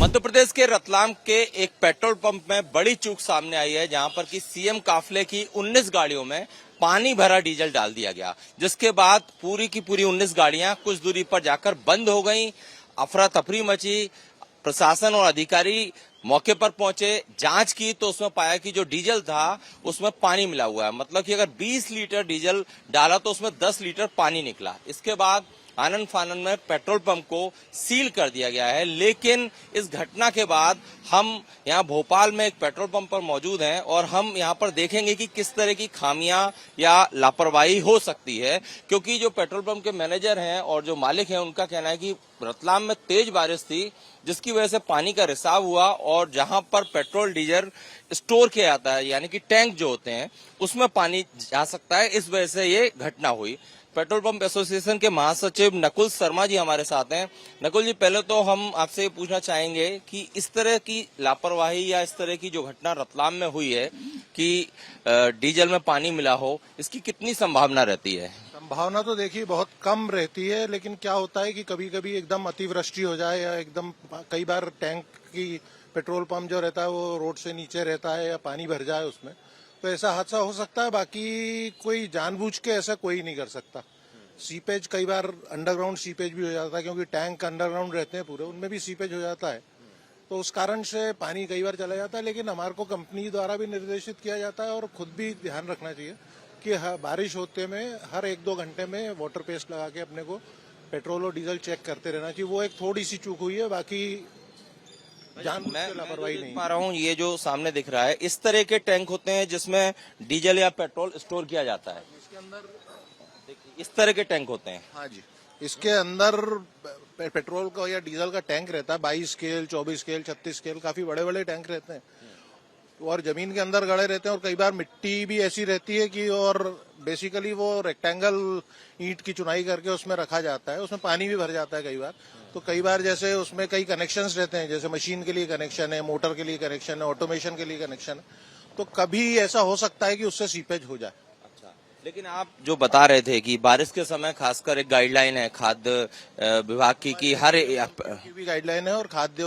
मध्य प्रदेश के रतलाम के एक पेट्रोल पंप में बड़ी चूक सामने आई है, जहां पर कि सीएम काफिले की 19 गाड़ियों में पानी भरा डीजल डाल दिया गया, जिसके बाद पूरी की पूरी 19 गाड़ियां कुछ दूरी पर जाकर बंद हो गईं। अफरा तफरी मची। प्रशासन और अधिकारी मौके पर पहुंचे, जांच की तो उसमें पाया कि जो डीजल था उसमें पानी मिला हुआ है। मतलब कि अगर 20 लीटर डीजल डाला तो उसमें 10 लीटर पानी निकला। इसके बाद आनन फानन में पेट्रोल पंप को सील कर दिया गया है। लेकिन इस घटना के बाद हम यहां भोपाल में एक पेट्रोल पंप पर मौजूद हैं और हम यहां पर देखेंगे कि किस तरह की खामियां या लापरवाही हो सकती है, क्योंकि जो पेट्रोल पंप के मैनेजर हैं और जो मालिक हैं उनका कहना है कि रतलाम में तेज बारिश थी, जिसकी वजह से पानी का रिसाव हुआ और जहां पर पेट्रोल डीजल स्टोर किया जाता है, यानी कि टैंक जो होते हैं, उसमें पानी जा सकता है। इस वजह से ये घटना हुई। पेट्रोल पंप एसोसिएशन के महासचिव नकुल शर्मा जी हमारे साथ हैं। नकुल जी, पहले तो हम आपसे ये पूछना चाहेंगे कि इस तरह की लापरवाही या इस तरह की जो घटना रतलाम में हुई है कि डीजल में पानी मिला हो, इसकी कितनी संभावना रहती है? संभावना तो देखिए बहुत कम रहती है, लेकिन क्या होता है कि कभी कभी एकदम अतिवृष्टि हो जाए या एकदम कई बार टैंक की पेट्रोल पंप जो रहता है वो रोड से नीचे रहता है या पानी भर जाए उसमें, तो ऐसा हादसा हो सकता है। बाकी कोई जानबूझ के ऐसा कोई नहीं कर सकता। सीपेज कई बार अंडरग्राउंड सीपेज भी हो जाता है, क्योंकि टैंक अंडरग्राउंड रहते हैं पूरे, उनमें भी सीपेज हो जाता है, तो उस कारण से पानी कई बार चला जाता है। लेकिन हमारे को कंपनी द्वारा भी निर्देशित किया जाता है और खुद भी ध्यान रखना चाहिए कि बारिश होते में हर 1-2 घंटे में वाटर पेस्ट लगा के अपने को पेट्रोल और डीजल चेक करते रहना चाहिए। वो एक थोड़ी सी चूक हुई है, बाकी मैं लापरवाही नहीं पा रहा हूँ। ये जो सामने दिख रहा है, इस तरह के टैंक होते हैं जिसमें डीजल या पेट्रोल स्टोर किया जाता है। इसके अंदर इस तरह के टैंक होते हैं। हाँ जी, इसके अंदर पेट्रोल का या डीजल का टैंक रहता है। 22 स्केल, 24 स्केल, 36 स्केल, काफी बड़े बड़े टैंक रहते हैं और जमीन के अंदर गड़े रहते हैं। और कई बार मिट्टी भी ऐसी रहती है कि, और बेसिकली वो रेक्टेंगल ईंट की चुनाई करके उसमें रखा जाता है, उसमें पानी भी भर जाता है कई बार। तो कई बार जैसे उसमें कई कनेक्शंस रहते हैं, जैसे मशीन के लिए कनेक्शन है, मोटर के लिए कनेक्शन है, ऑटोमेशन के लिए कनेक्शन है, तो कभी ऐसा हो सकता है कि उससे सीपेज हो जाए। लेकिन आप जो बता रहे थे कि बारिश के समय खासकर एक गाइडलाइन है खाद्य विभाग की कि हर की भी गाइडलाइन है और खाद्य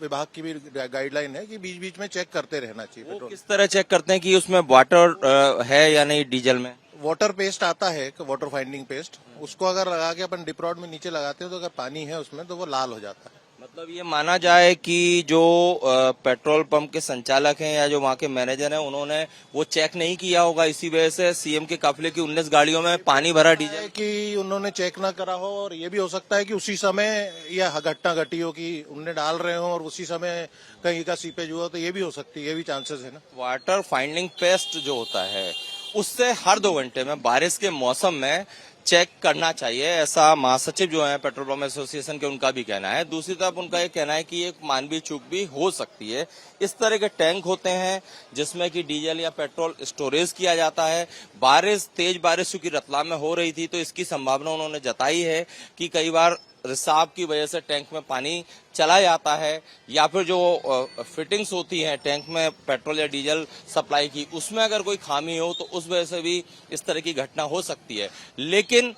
विभाग की भी गाइडलाइन है कि बीच बीच में चेक करते रहना चाहिए। वो किस तरह चेक करते हैं कि उसमें वाटर है या नहीं डीजल में? वाटर पेस्ट आता है, वाटर फाइंडिंग पेस्ट, उसको अगर लगा के अपन डिप्रॉड में नीचे लगाते हैं तो अगर पानी है उसमें तो वो लाल हो जाता है। मतलब ये माना जाए कि जो पेट्रोल पंप के संचालक हैं या जो वहाँ के मैनेजर हैं, उन्होंने वो चेक नहीं किया होगा, इसी वजह से सीएम के काफिले की 19 गाड़ियों में पानी भरा डीजल। कि उन्होंने चेक ना करा हो, और ये भी हो सकता है कि उसी समय यह घटना घटी हो कि उन्हें डाल रहे हो और उसी समय कहीं का सीपेज हुआ, तो ये भी हो सकती है, ये भी चांसेस है ना। वाटर फाइंडिंग पेस्ट जो होता है उससे हर 2 घंटे में बारिश के मौसम में चेक करना चाहिए, ऐसा महासचिव जो है पेट्रोल पंप एसोसिएशन के, उनका भी कहना है। दूसरी तरफ उनका ये कहना है कि एक मानवीय चूक भी हो सकती है। इस तरह के टैंक होते हैं जिसमें कि डीजल या पेट्रोल स्टोरेज किया जाता है। तेज बारिश चूंकि रतलाम में हो रही थी, तो इसकी संभावना उन्होंने जताई है कि कई बार रिसाव की वजह से टैंक में पानी चला जाता है, या फिर जो फिटिंग्स होती हैं टैंक में पेट्रोल या डीजल सप्लाई की, उसमें अगर कोई खामी हो तो उस वजह से भी इस तरह की घटना हो सकती है। लेकिन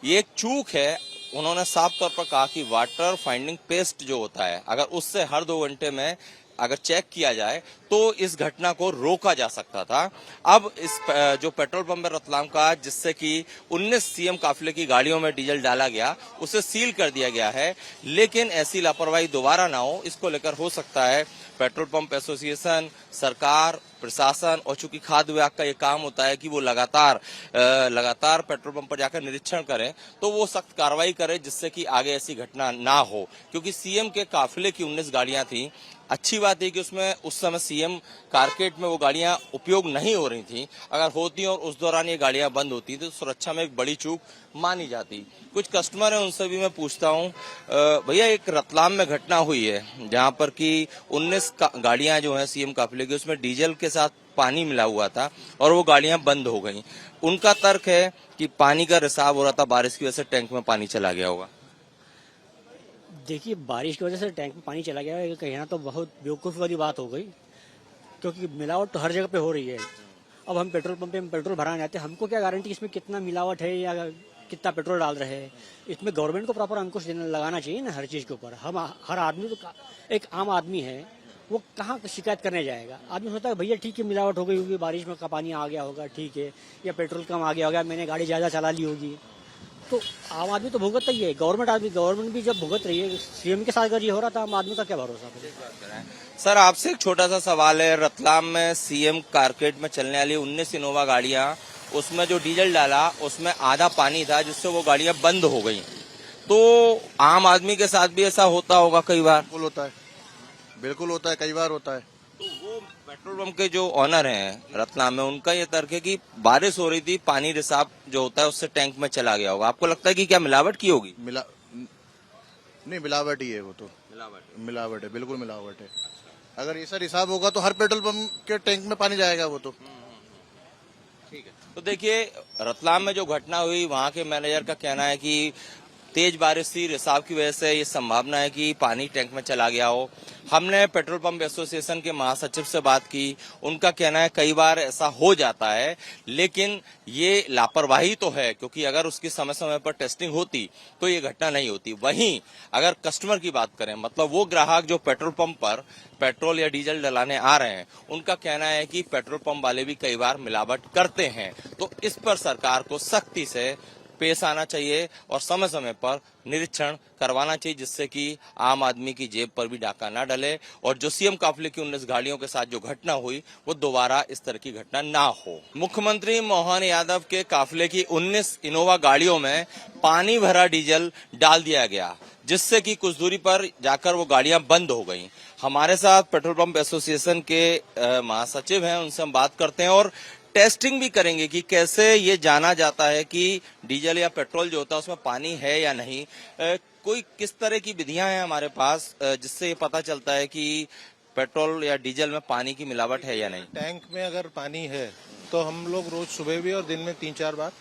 ये एक चूक है। उन्होंने साफ तौर पर कहा कि वाटर फाइंडिंग पेस्ट जो होता है, अगर उससे हर 2 घंटे में अगर चेक किया जाए तो इस घटना को रोका जा सकता था। अब इस जो पेट्रोल पंप है रतलाम का, जिससे कि 19 सीएम काफिले की गाड़ियों में डीजल डाला गया, उसे सील कर दिया गया है। लेकिन ऐसी लापरवाही दोबारा ना हो, इसको लेकर हो सकता है पेट्रोल पंप एसोसिएशन, सरकार, प्रशासन, और चूंकि खाद्य विभाग का ये काम होता है कि वो लगातार पेट्रोल पंप पर जाकर निरीक्षण करें, तो वो सख्त कार्रवाई करे जिससे कि आगे ऐसी घटना ना हो। क्योंकि सीएम के काफिले की 19 गाड़ियां थी। अच्छी बात है कि उसमें उस समय सीएम कारकेट में वो गाड़ियां उपयोग नहीं हो रही थी। अगर होती और उस दौरान ये गाड़ियां बंद होती तो सुरक्षा में एक बड़ी चूक मानी जाती। कुछ कस्टमर हैं, उनसे भी मैं पूछता हूं। भैया, एक रतलाम में घटना हुई है जहां पर कि 19 गाड़ियां जो हैं सीएम काफिले की, उसमें डीजल के साथ पानी मिला हुआ था और वो गाड़ियां बंद हो गई। उनका तर्क है कि पानी का रिसाव हो रहा था, बारिश की वजह से टैंक में पानी चला गया होगा। देखिए, बारिश की वजह से टैंक में पानी चला गया है, कहना तो बहुत बेवकूफ़ी वाली बात हो गई, क्योंकि मिलावट तो हर जगह पे हो रही है। अब हम पेट्रोल पंप पे पेट्रोल भराने जाते हैं, हमको क्या गारंटी इसमें कितना मिलावट है या कितना पेट्रोल डाल रहे हैं। इसमें गवर्नमेंट को प्रॉपर अंकुश लगाना चाहिए ना हर चीज़ के ऊपर। हम हर आदमी तो एक आम आदमी है, वो कहाँ शिकायत करने जाएगा। आदमी सोचता है भैया ठीक है मिलावट हो गई होगी, बारिश में का पानी आ गया होगा ठीक है, या पेट्रोल कम आ गया होगा, मैंने गाड़ी ज़्यादा चला ली होगी। तो आम आदमी तो भुगतता ही है, गवर्नमेंट भी जब भुगत रही है, सीएम के साथ अगर ये हो रहा था आम आदमी का क्या भरोसा। सर आपसे एक छोटा सा सवाल है, रतलाम में सीएम कारकेट में चलने वाली 19 इनोवा गाड़ियां, उसमें जो डीजल डाला उसमें आधा पानी था, जिससे वो गाड़ियां बंद हो गई। तो आम आदमी के साथ भी ऐसा होता होगा कई बार। बिल्कुल होता है, बिल्कुल होता है, कई बार होता है। तो वो पेट्रोल पंप के जो ऑनर हैं रतलाम में, उनका ये तर्क है कि बारिश हो रही थी, पानी रिसाव जो होता है उससे टैंक में चला गया होगा। आपको लगता है कि क्या मिलावट की होगी? नहीं, मिलावट ही है वो तो। मिलावट है, बिल्कुल मिलावट है। अगर ऐसा हिसाब होगा तो हर पेट्रोल पंप के टैंक में पानी जाएगा वो तो। ठीक है। तो देखिए रतलाम में जो घटना हुई, वहाँ के मैनेजर का कहना है कि तेज बारिश थी, रिसाव की वजह से ये संभावना है कि पानी टैंक में चला गया हो। हमने पेट्रोल पंप एसोसिएशन के महासचिव से बात की, उनका कहना है कई बार ऐसा हो जाता है, लेकिन ये लापरवाही तो है, क्योंकि अगर उसकी समय समय पर टेस्टिंग होती तो ये घटना नहीं होती। वहीं अगर कस्टमर की बात करें, मतलब वो ग्राहक जो पेट्रोल पंप पर पेट्रोल या डीजल डलाने आ रहे हैं, उनका कहना है कि पेट्रोल पंप वाले भी कई बार मिलावट करते हैं। तो इस पर सरकार को सख्ती से पेश आना चाहिए और समय समय पर निरीक्षण करवाना चाहिए, जिससे कि आम आदमी की जेब पर भी डाका ना डले और जो सीएम काफिले की 19 गाड़ियों के साथ जो घटना हुई वो दोबारा इस तरह की घटना ना हो। मुख्यमंत्री मोहन यादव के काफिले की 19 इनोवा गाड़ियों में पानी भरा डीजल डाल दिया गया, जिससे कि कुछ दूरी पर जाकर वो गाड़ियां बंद हो गईं। हमारे साथ पेट्रोल पंप एसोसिएशन के महासचिव हैं, उनसे हम बात करते हैं और टेस्टिंग भी करेंगे कि कैसे ये जाना जाता है कि डीजल या पेट्रोल जो होता है उसमें पानी है या नहीं। कोई किस तरह की विधियां हैं हमारे पास जिससे ये पता चलता है कि पेट्रोल या डीजल में पानी की मिलावट है या नहीं? टैंक में अगर पानी है तो हम लोग रोज सुबह भी और दिन में 3-4 बार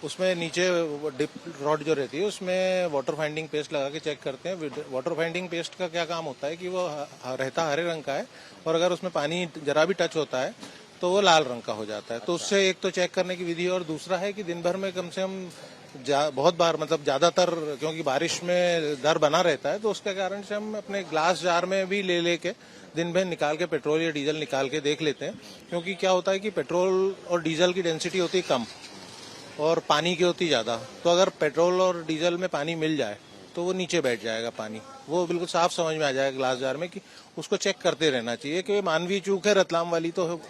उसमें नीचे डिप रॉड जो रहती है उसमें वाटर फाइंडिंग पेस्ट लगा के चेक करते हैं। वाटर फाइंडिंग पेस्ट का क्या काम होता है कि वो रहता हरे रंग का है, और अगर उसमें पानी जरा भी टच होता है तो वो लाल रंग का हो जाता है। तो उससे एक तो चेक करने की विधि, और दूसरा है कि दिन भर में कम से कम बहुत बार, मतलब ज्यादातर, क्योंकि बारिश में दर बना रहता है तो उसके कारण से हम अपने ग्लास जार में भी ले लेके दिन भर निकाल के पेट्रोल या डीजल निकाल के देख लेते हैं। क्योंकि क्या होता है कि पेट्रोल और डीजल की डेंसिटी होती है कम और पानी की होती ज्यादा। तो अगर पेट्रोल और डीजल में पानी मिल जाए तो वो नीचे बैठ जाएगा पानी, वो बिल्कुल साफ समझ में आ जाएगा ग्लास जार में कि उसको चेक करते रहना चाहिए। कि मानवीय चूक है, रतलाम वाली तो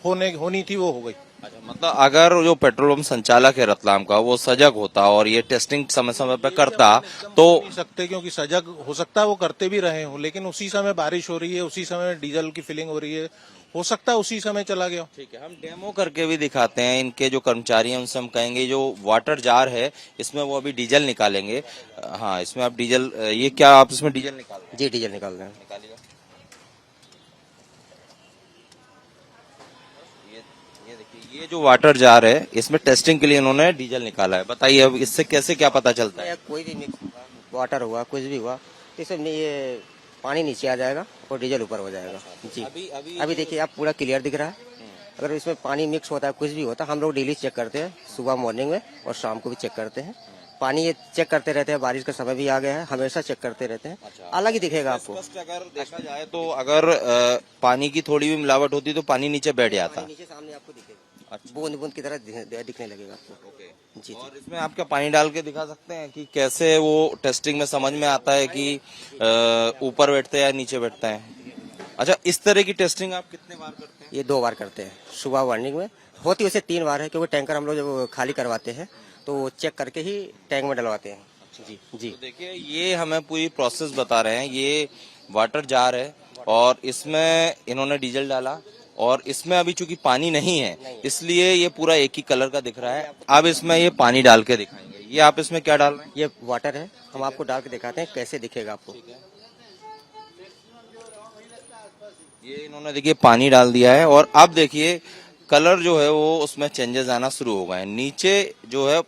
होनी थी, वो हो गई। अच्छा, मतलब अगर जो पेट्रोल पंप संचालक है रतलाम का वो सजग होता और ये टेस्टिंग समय समय पर करता तो नहीं सकते, क्योंकि सजग हो सकता है वो करते भी रहे हो, लेकिन उसी समय बारिश हो रही है, उसी समय डीजल की फिलिंग हो रही है, हो सकता है उसी समय चला गया। ठीक है, हम डेमो करके भी दिखाते हैं। इनके जो कर्मचारी हैं उनसे हम कहेंगे जो वाटर जार है इसमें वो अभी डीजल निकालेंगे। हाँ, इसमें आप डीजल, ये क्या आप इसमें डीजल निकाल रहे हैं? जी डीजल निकाल रहे हैं। निकालिएगा। ये देखिए, ये जो वाटर जार है इसमें टेस्टिंग के लिए इन्होंने डीजल निकाला है। बताइए अब इससे कैसे क्या पता चलता है? कोई भी मिक्स हुआ, वाटर हुआ, कुछ भी हुआ तो इसमें ये पानी नीचे आ जाएगा और डीजल ऊपर हो जाएगा। जी अभी देखिए आप पूरा क्लियर दिख रहा है। अगर इसमें पानी मिक्स होता है, कुछ भी होता है, हम लोग डेली चेक करते हैं, सुबह मॉर्निंग में और शाम को भी चेक करते हैं। पानी ये चेक करते रहते हैं, बारिश का समय भी आ गया है, हमेशा चेक करते रहते हैं। अलग ही दिखेगा आपको। अगर देखा जाए तो अगर पानी की थोड़ी भी मिलावट होती तो पानी नीचे बैठ जाता। नीचे सामने आपको दिखेगा, बूंद बूंद की तरह दिखने लगेगा आपको। जी और इसमें आप क्या पानी डाल के दिखा सकते हैं कि कैसे वो टेस्टिंग में समझ में आता है कि ऊपर बैठते हैं या नीचे बैठता है? अच्छा, इस तरह की टेस्टिंग आप कितने बार करते हैं? ये 2 बार करते हैं, सुबह मॉर्निंग में होती वैसे 3 बार है, क्योंकि टैंकर हम लोग जब खाली करवाते हैं तो चेक करके ही टैंक में डलवाते हैं। जी जी तो देखिए, ये हमें पूरी प्रोसेस बता रहे हैं। ये वाटर जार है और इसमें इन्होंने डीजल डाला और इसमें अभी चूंकि पानी नहीं है इसलिए ये पूरा एक ही कलर का दिख रहा है। अब इसमें ये पानी डाल के दिखाएंगे। ये आप इसमें क्या डाल रहे हैं? ये वाटर है, हम आपको डाल के दिखाते हैं कैसे दिखेगा आपको। ये इन्होंने देखिए पानी डाल दिया है और अब देखिए कलर जो है वो उसमें चेंजेस आना शुरू हो गए हैं। नीचे जो है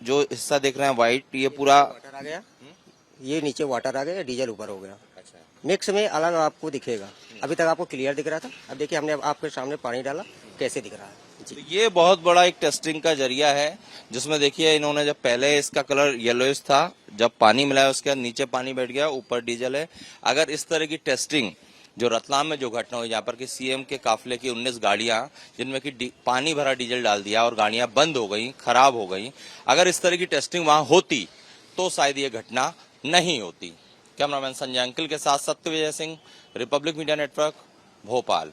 जो हिस्सा देख रहे हैं व्हाइट, ये पूरा वाटर आ गया, ये नीचे वाटर आ गया, डीजल ऊपर हो गया। मिक्स में अलग आपको दिखेगा। अभी तक आपको क्लियर दिख रहा था, अब देखिए हमने आपके सामने पानी डाला, कैसे दिख रहा है। तो ये बहुत बड़ा एक टेस्टिंग का जरिया है, जिसमें देखिए इन्होंने जब पहले इसका कलर येलोइश था, जब पानी मिलाया उसके बाद नीचे पानी बैठ गया, ऊपर डीजल है। अगर इस तरह की टेस्टिंग जो रतलाम में जो घटना हुई, जहाँ पर कि सीएम के काफिले की 19 गाड़ियां जिनमें कि पानी भरा डीजल डाल दिया और गाड़ियां बंद हो गई, खराब हो गई, अगर इस तरह की टेस्टिंग वहां होती तो शायद ये घटना नहीं होती। कैमरामैन संजय अंकिल के साथ Satyavijay Singh, Republic media network, Bhopal.